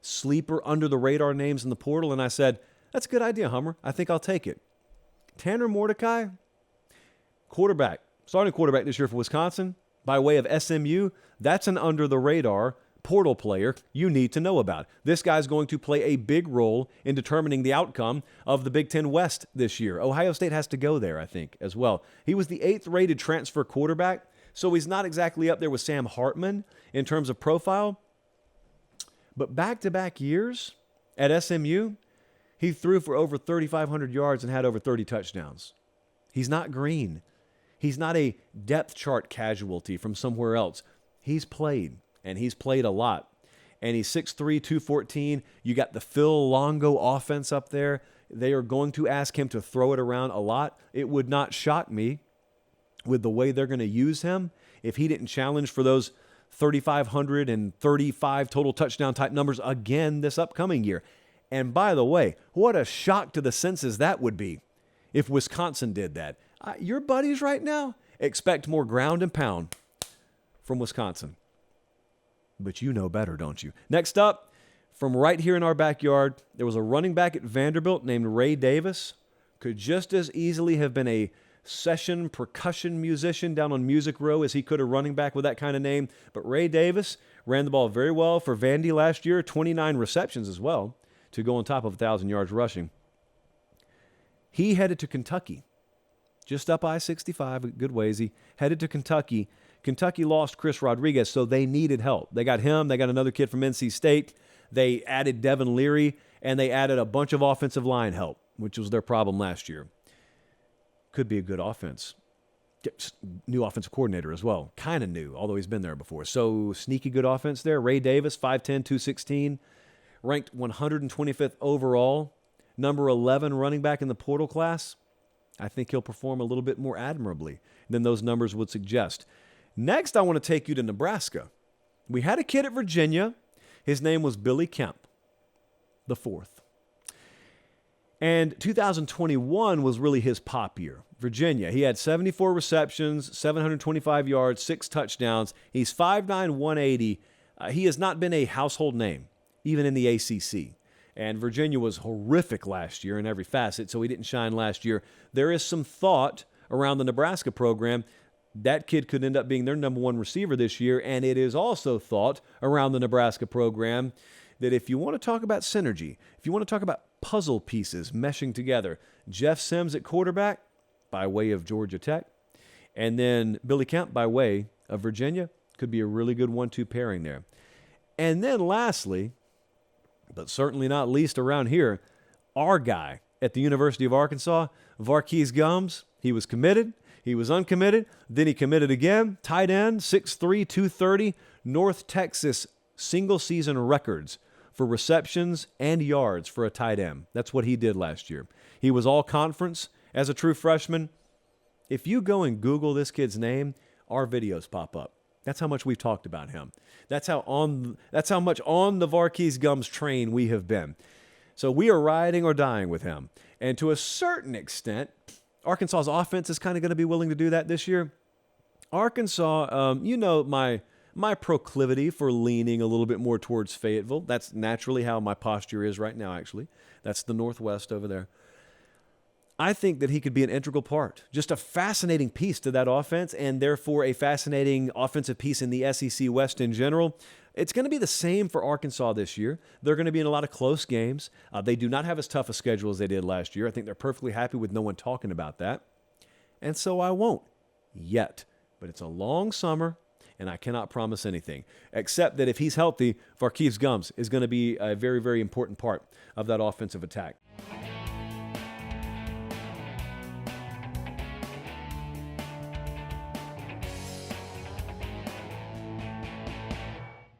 sleeper, under-the-radar names in the portal, and I said, that's a good idea, Hummer. I think I'll take it. Tanner Mordecai, starting quarterback this year for Wisconsin, by way of SMU, that's an under-the-radar portal player you need to know about. This guy's going to play a big role in determining the outcome of the Big Ten West this year. Ohio State has to go there, I think, as well. He was the 8th-rated transfer quarterback, so he's not exactly up there with Sam Hartman in terms of profile. But back-to-back years at SMU, he threw for over 3,500 yards and had over 30 touchdowns. He's not green. He's not a depth chart casualty from somewhere else. He's played, and he's played a lot. And he's 6'3", 214. You got the Phil Longo offense up there. They are going to ask him to throw it around a lot. It would not shock me with the way they're going to use him if he didn't challenge for those 3,535 total touchdown type numbers again this upcoming year. And by the way, what a shock to the senses that would be if Wisconsin did that. Your buddies right now expect more ground and pound from Wisconsin. But you know better, don't you? Next up, from right here in our backyard, there was a running back at Vanderbilt named Ray Davis. Could just as easily have been a session percussion musician down on Music Row as he could a running back with that kind of name. But Ray Davis ran the ball very well for Vandy last year, 29 receptions as well, to go on top of 1,000 yards rushing. He headed to Kentucky, just up I-65, a good ways. He headed to Kentucky. Kentucky lost Chris Rodriguez, so they needed help. They got him. They got another kid from NC State. They added Devin Leary, and they added a bunch of offensive line help, which was their problem last year. Could be a good offense. New offensive coordinator as well. Kind of new, although he's been there before. So sneaky good offense there. Ray Davis, 5'10", 216. Ranked 125th overall, number 11 running back in the portal class. I think he'll perform a little bit more admirably than those numbers would suggest. Next, I want to take you to Nebraska. We had a kid at Virginia. His name was Billy Kemp, the 4th. And 2021 was really his pop year. Virginia, he had 74 receptions, 725 yards, 6 touchdowns. He's 5'9", 180. He has not been a household name, even in the ACC. And Virginia was horrific last year in every facet, so he didn't shine last year. There is some thought around the Nebraska program that kid could end up being their number 1 receiver this year, and it is also thought around the Nebraska program that if you want to talk about synergy, if you want to talk about puzzle pieces meshing together, Jeff Sims at quarterback by way of Georgia Tech, and then Billy Kemp by way of Virginia could be a really good 1-2 pairing there. And then lastly, but certainly not least around here, our guy at the University of Arkansas, Varkey's Gums. He was committed. He was uncommitted. Then he committed again. Tight end, 6'3", 230. North Texas single-season records for receptions and yards for a tight end. That's what he did last year. He was all-conference as a true freshman. If you go and Google this kid's name, our videos pop up. That's how much we've talked about him. That's how much on the Varkey's Gums train we have been. So we are riding or dying with him. And to a certain extent, Arkansas's offense is kind of going to be willing to do that this year. Arkansas, my proclivity for leaning a little bit more towards Fayetteville. That's naturally how my posture is right now, actually. That's the Northwest over there. I think that he could be an integral part, just a fascinating piece to that offense, and therefore a fascinating offensive piece in the SEC West in general. It's going to be the same for Arkansas this year. They're going to be in a lot of close games. They do not have as tough a schedule as they did last year. I think they're perfectly happy with no one talking about that. And so I won't yet. But it's a long summer, and I cannot promise anything, except that if he's healthy, Varkey's Gums is going to be a very, very important part of that offensive attack.